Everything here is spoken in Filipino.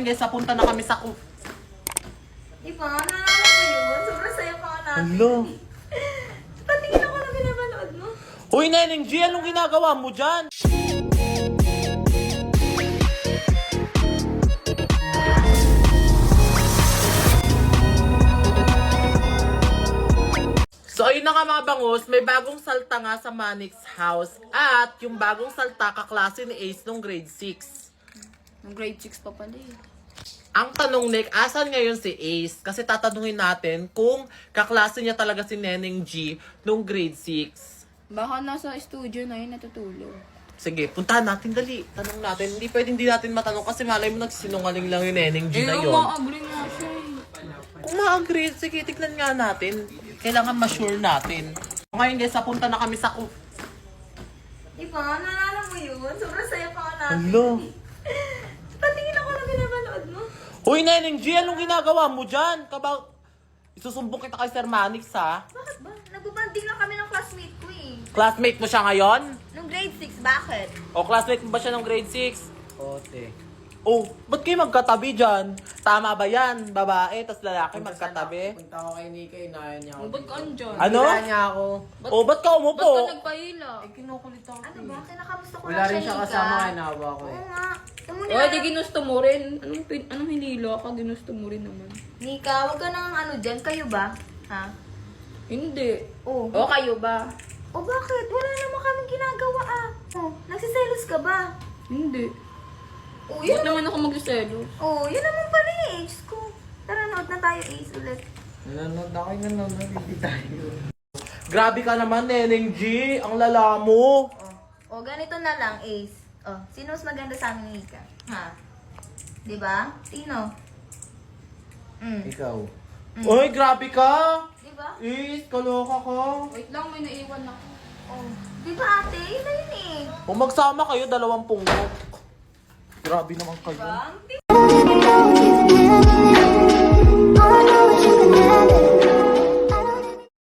Guys, napunta na kami sa Diba? Naalala mo yun? Sobrang saya pa nga natin. Hello. Patingin ako na pinapanood mo. Hoy, Neneng G, anong ginagawa mo dyan? So, ayun na nga mga bangus, may bagong salta nga sa Manix House. At yung bagong salta, kaklase ni Ace nung grade 6. Nung grade 6 pa pala eh. Ang tanong, Nick, asan ngayon si Ace? Kasi tatanungin natin kung kaklase niya talaga si Neneng G nung grade 6. Baka nasa studio na yun natutulog. Sige, puntahan natin, dali. Tanong natin. Hindi pwedeng hindi natin matanong kasi malay mo nagsinungaling lang yung Neneng G na yun. ma-agree nga siya eh. Kung ma-agree, sige, tignan nga natin. Kailangan ma-sure natin. Ngayon guys, napunta na kami sa Diba? Naalala mo yun? Sobrang saya pa nga natin. Hello. Patingin ako na pinapanood mo. Hoy, Neneng G, anong ginagawa mo dyan? Isusumbong kita kay Sir Manix, ha? Bakit ba? Nagbabanding lang kami ng classmate ko eh. Classmate mo siya ngayon? Nung grade 6, bakit? O classmate mo ba siya nung grade 6? Ote. Oh, ba't kayo magkatabi dyan? Tama ba yan? Babae, tas lalaki magkatabi? Punta ako kay Nika, inayan niya ako. Ba't ka andyan? Ano? Inayan niya ako. Oh, ba't ka umupo? nagpahila? Eh, kinukulit ako. Ano ba? Kinakamusta ko Wala lang rin siya Nika. kasama kay Nawa ko eh. Oo nga. Oh, di ginusto mo rin. Anong hinilo ka? Ginusto mo rin naman. Nika, wag ka nang ano dyan. Kayo ba? Ha? Hindi. Oo. O, kayo ba? O bakit? Wala naman kaming ginagawa ah. Oh, nagsiselos ka ba? Hindi. Oh, Ba't yun naman. naman ako magsiselo? Oh, yun naman pala yung age ko. Tara, nood na tayo Ace ulit. Nanonood ako yung nanonood, hindi tayo. Grabe ka naman, Neneng G. Ang lala mo. Oh, ganito na lang Ace. Oh, sino mas maganda sa amin ni Ika? Ha? Diba? Sino? Ikaw. Uy, grabe ka. Diba? Is, kaloka ka. Wait lang, may naiwan ako. Oh, diba ate? Yun na yun eh. Kung magsama kayo, 20. Grabe naman kayo. Diba?